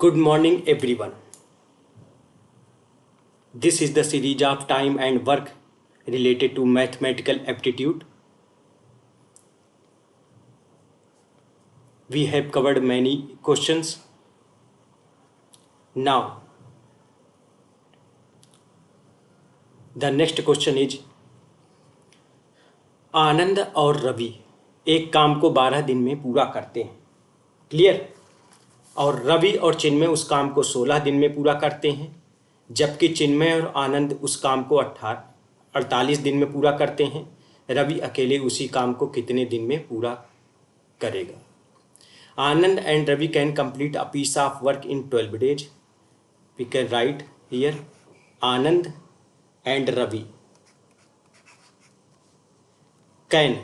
Good morning, everyone. This is the series of time and work related to mathematical aptitude. We have covered many questions. Now, the next question is, आनंद और रवि एक काम को 12 दिन में पूरा करते हैं, क्लियर। और रवि और चिन्मय उस काम को 16 दिन में पूरा करते हैं, जबकि चिन्मय और आनंद उस काम को 48 दिन में पूरा करते हैं। रवि अकेले उसी काम को कितने दिन में पूरा करेगा? Anand and Ravi can complete a piece of work in 12 days. We can write here Anand and Ravi can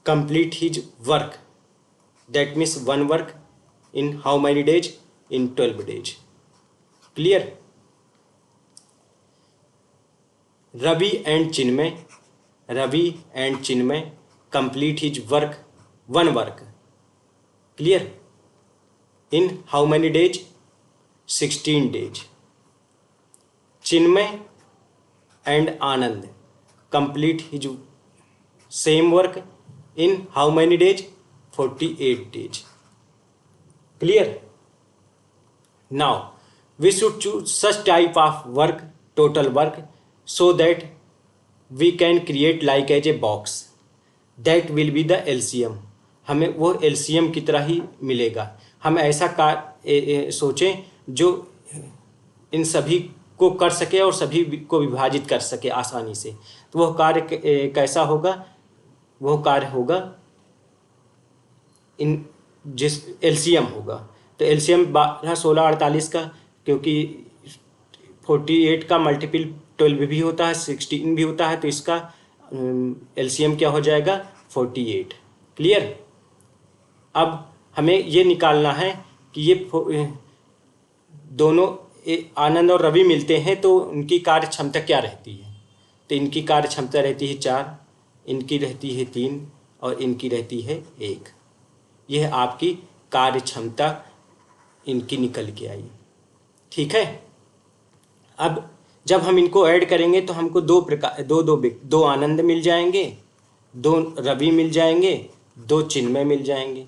complete his work, that means one work in how many days? In 12 days. Clear? Ravi and Chinmay complete his work, one work, clear, in how many days? 16 days. Chinmay and Anand complete his same work in how many days? 48 days. Clear? Now we should choose such type of work, total work, so that we can create like as a box. That will be the LCM. हमें वो LCM की तरह ही मिलेगा। हम ऐसा सोचें जो इन सभी को कर सके और सभी को विभाजित कर सके आसानी से। तो वह कार्य कैसा होगा? वह कार्य होगा इन जिस LCM होगा। तो LCM 12, 16, 48 का, क्योंकि 48 का मल्टीपल 12 भी होता है, 16 भी होता है, तो इसका LCM क्या हो जाएगा? 48। क्लियर? अब हमें ये निकालना है कि ये दोनों आनंद और रवि मिलते हैं तो उनकी कार्य क्षमता क्या रहती है। तो इनकी कार्य क्षमता रहती है 4, इनकी रहती है 3 और इनकी रहती है 1। यह आपकी कार्य क्षमता इनकी निकल के आई। ठीक है। अब जब हम इनको ऐड करेंगे तो हमको दो आनंद मिल जाएंगे, 2 रवि मिल जाएंगे, 2 चिन्मय मिल जाएंगे।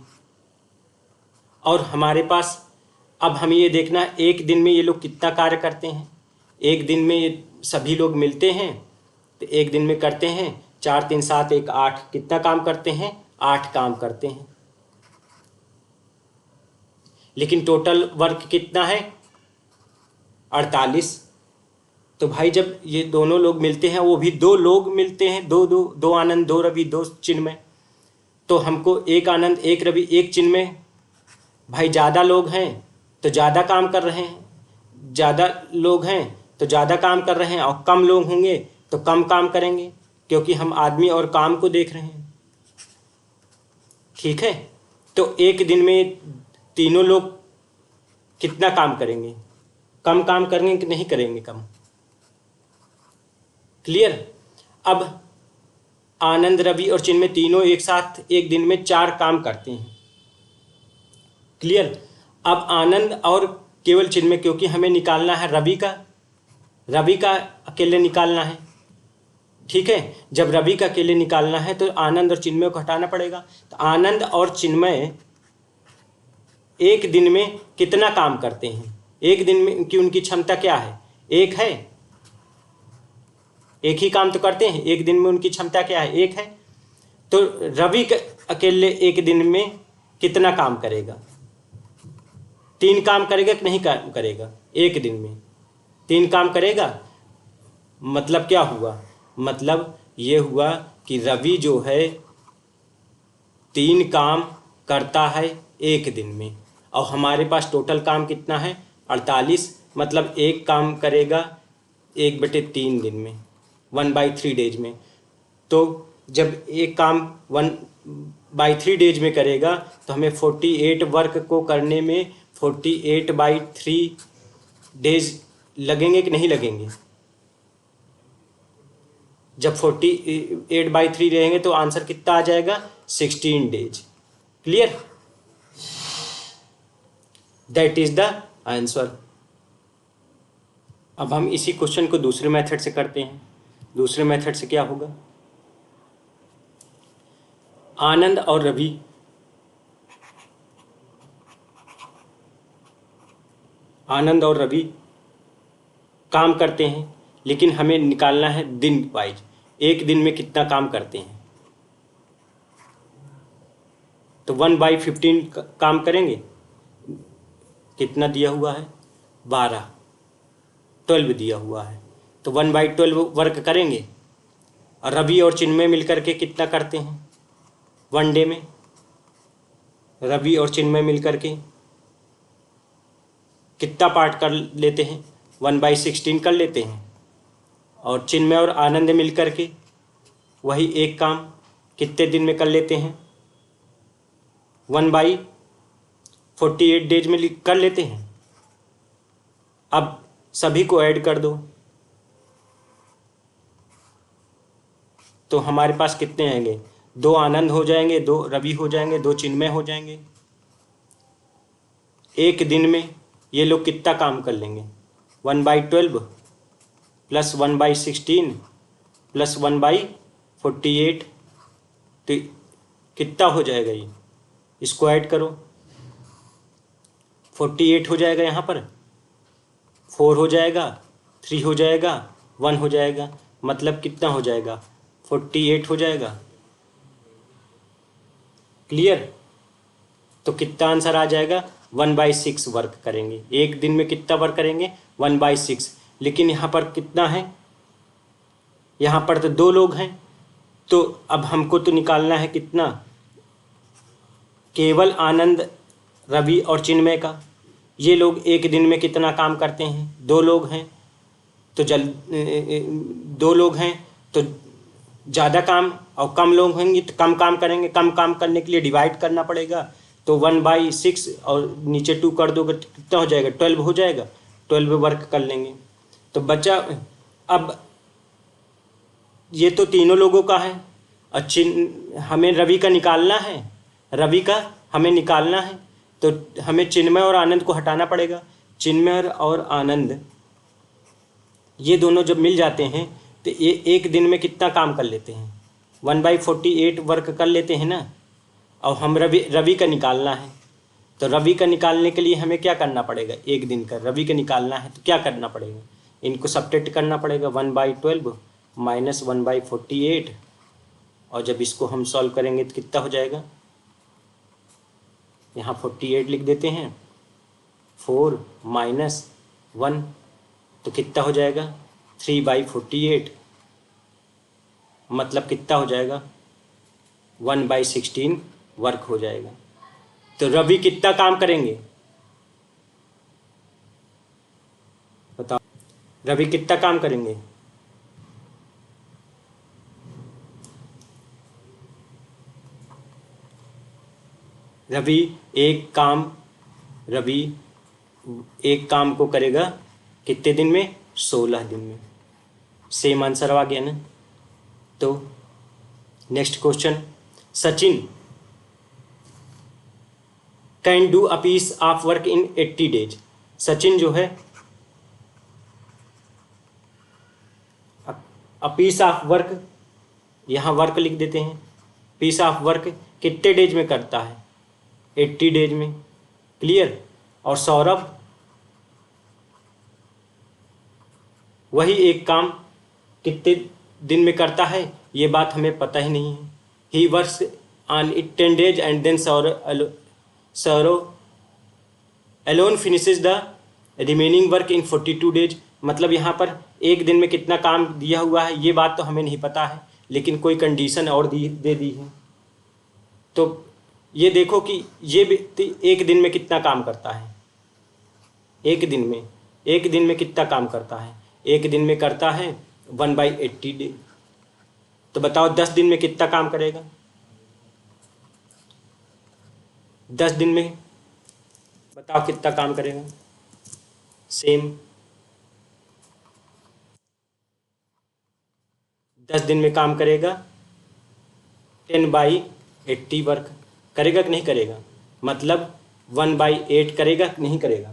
और हमारे पास अब हमें ये देखना, एक दिन में ये लोग कितना कार्य करते हैं। एक दिन में ये सभी लोग मिलते हैं तो एक दिन में करते हैं 4, 3, 7, 1, 8। कितना काम करते हैं? 8 काम करते हैं। लेकिन टोटल वर्क कितना है? 48। तो भाई जब ये दोनों लोग मिलते हैं, वो भी 2 लोग मिलते हैं, 2 आनंद, 2 रवि, 2 चिन्मय, तो हमको 1 आनंद, 1 रवि, 1 चिन्मय। भाई ज़्यादा लोग हैं तो ज़्यादा काम कर रहे हैं, ज़्यादा लोग हैं तो ज़्यादा काम कर रहे हैं, और कम लोग होंगे तो कम काम करेंगे, क्योंकि हम आदमी और काम को देख रहे हैं। ठीक है। तो एक दिन में तीनों लोग कितना काम करेंगे? कम काम करेंगे कि नहीं करेंगे? कम। क्लियर? अब आनंद, रवि और चिन्मय तीनों एक साथ एक दिन में 4 काम करते हैं। क्लियर? अब आनंद और केवल चिन्मय, क्योंकि हमें निकालना है रवि का अकेले निकालना है। ठीक है। जब रवि का अकेले निकालना है तो आनंद और चिन्मय को हटाना पड़ेगा। तो आनंद और चिन्मय एक दिन में कितना काम करते हैं? एक दिन में की उनकी क्षमता क्या है? 1 है। एक ही काम तो करते हैं, एक दिन में उनकी क्षमता क्या है? 1 है। तो रवि अकेले एक दिन में कितना काम करेगा? 3 काम करेगा कि नहीं करेगा? एक दिन में 3 काम करेगा। मतलब क्या हुआ? मतलब ये हुआ कि रवि जो है 3 काम करता है एक दिन में, और हमारे पास टोटल काम कितना है? 48। मतलब 1 काम करेगा 1/3 दिन में, 1/3 डेज में। तो जब एक काम 1/3 डेज में करेगा तो हमें 48 वर्क को करने में 48/3 डेज लगेंगे कि नहीं लगेंगे? जब 48/3 रहेंगे तो आंसर कितना आ जाएगा? 16 days. Clear? That is the answer. अब हम इसी क्वेश्चन को दूसरे मेथड से करते हैं। दूसरे मेथड से क्या होगा, आनंद और रवि काम करते हैं, लेकिन हमें निकालना है दिन वाइज, एक दिन में कितना काम करते हैं। तो 1/15 काम करेंगे, कितना दिया हुआ है 12 दिया हुआ है, तो 1/12 वर्क करेंगे। और रवि और चिन्मय मिलकर के कितना करते हैं वन डे में, रवि और चिन्मय मिलकर के कितना पार्ट कर लेते हैं, 1/16 कर लेते हैं। और चिन्मय और आनंद मिलकर के वही एक काम कितने दिन में कर लेते हैं, 1/48 डेज में कर लेते हैं। अब सभी को ऐड कर दो तो हमारे पास कितने आएंगे, 2 आनंद हो जाएंगे, 2 रवि हो जाएंगे, 2 चिन्मय हो जाएंगे। एक दिन में ये लोग कितना काम कर लेंगे, 1/12 प्लस 1/16 प्लस 1/48, तो कितना हो जाएगा ये, इसको ऐड करो, 48 हो जाएगा, यहाँ पर 4 हो जाएगा, 3 हो जाएगा, 1 हो जाएगा, मतलब कितना हो जाएगा 48 हो जाएगा। क्लियर, तो कितना आंसर आ जाएगा 1/6 वर्क करेंगे, एक दिन में कितना वर्क करेंगे 1/6। लेकिन यहाँ पर कितना है, यहाँ पर तो 2 लोग हैं, तो अब हमको तो निकालना है कितना, केवल आनंद रवि और चिन्मय का। ये लोग एक दिन में कितना काम करते हैं, 2 लोग हैं तो 2 लोग हैं तो ज़्यादा काम, और कम लोग होंगे तो कम काम करेंगे। कम काम करने के लिए डिवाइड करना पड़ेगा, तो 1/6 और नीचे 2 कर दोगे तो कितना हो जाएगा 12 हो जाएगा, 12 वर्क कर लेंगे। तो बचा, अब ये तो तीनों लोगों का है, हमें रवि का निकालना है, रवि का हमें निकालना है, तो हमें चिन्मय और आनंद को हटाना पड़ेगा। चिन्मय और आनंद ये दोनों जब मिल जाते हैं तो ये एक दिन में कितना काम कर लेते हैं, 1/48 वर्क कर लेते हैं ना। और हम रवि का निकालना है, तो रवि का निकालने के लिए हमें क्या करना पड़ेगा, एक दिन का रवि का निकालना है तो क्या करना पड़ेगा, इनको सब्ट्रैक्ट करना पड़ेगा, 1/12 माइनस 1/48। और जब इसको हम सॉल्व करेंगे तो कितना हो जाएगा, यहाँ 48 लिख देते हैं, 4 माइनस 1 तो कितना हो जाएगा 3/48, मतलब कितना हो जाएगा 1/16 वर्क हो जाएगा। तो रवि कितना काम करेंगे बताओ, रवि कितना काम करेंगे, रवि एक काम को करेगा कितने दिन में, 16 दिन में। सेम आंसर आ गया ना। तो next question, Sachin can do a piece of work in 80 days. Sachin जो है अ पीस ऑफ वर्क, यहाँ वर्क लिख देते हैं, पीस ऑफ वर्क कितने डेज में करता है, 80 डेज में। क्लियर। और सौरभ वही एक काम कितने दिन में करता है, ये बात हमें पता ही नहीं है। He works on it 10 days and then Saurabh alone finishes the remaining work in 42 days. मतलब यहाँ पर एक दिन में कितना काम दिया हुआ है ये बात तो हमें नहीं पता है, लेकिन कोई कंडीशन और दे दी है। तो ये देखो कि ये व्यक्ति एक दिन में कितना काम करता है, एक दिन में कितना काम करता है, एक दिन में करता है 1/80 डे। तो बताओ 10 दिन में कितना काम करेगा, 10 दिन में बताओ कितना काम करेगा। सेम 10 दिन में काम करेगा 10/80 वर्क करेगा कि नहीं करेगा, मतलब 1/8 करेगा नहीं करेगा?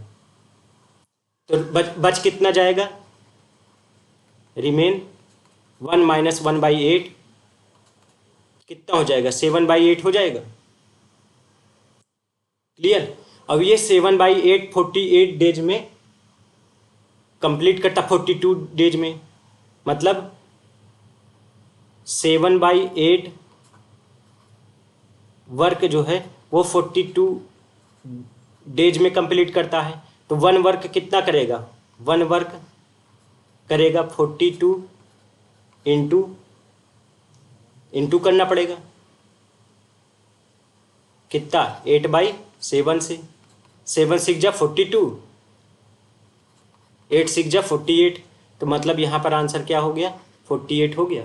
तो बच कितना जाएगा? रिमेन 1 - 1/8 कितना हो जाएगा? 7/8 हो जाएगा। क्लियर? अब ये 7/8 48 डेज में कंप्लीट करता, 42 डेज में, मतलब 7/8 वर्क जो है वो 42 डेज में कंप्लीट करता है। तो वन वर्क कितना करेगा? वन वर्क करेगा 42 इंटू करना पड़ेगा कितना? 8/7 से। 7 6 जा 42, 8 6 जा 48, तो मतलब यहाँ पर आंसर क्या हो गया? 48 हो गया।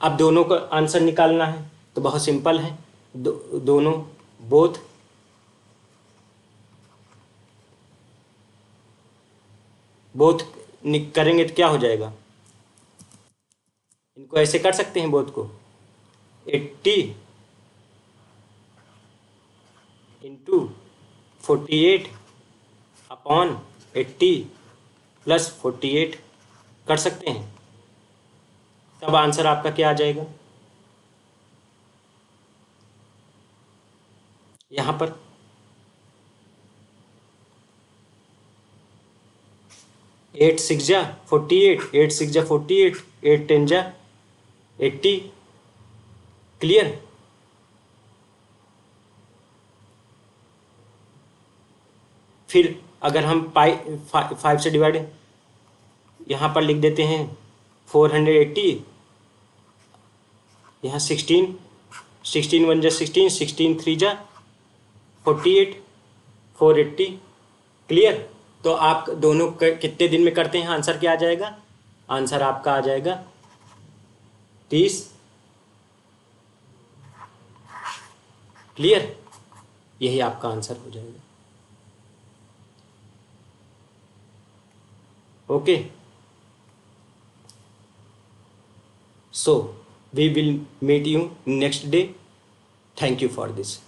अब दोनों का आंसर निकालना है तो बहुत सिंपल है, दोनों बोथ करेंगे तो क्या हो जाएगा? इनको ऐसे कर सकते हैं बोथ को, 80 इंटू 48 अपॉन 80 प्लस 48 कर सकते हैं। तब आंसर आपका क्या आ जाएगा? यहाँ पर 8 6 जा 48, 8 6 जा 48, 8 10 जा 80। क्लियर? फिर अगर हम 5 से डिवाइड यहाँ पर लिख देते हैं 480, यहाँ 16 1 जा 16, 16 3 जा 48, 480। क्लियर? तो आप दोनों कितने दिन में करते हैं? आंसर क्या आ जाएगा? आंसर आपका आ जाएगा 30। क्लियर? यही आपका आंसर हो जाएगा। Okay, so we will meet you next day. Thank you for this.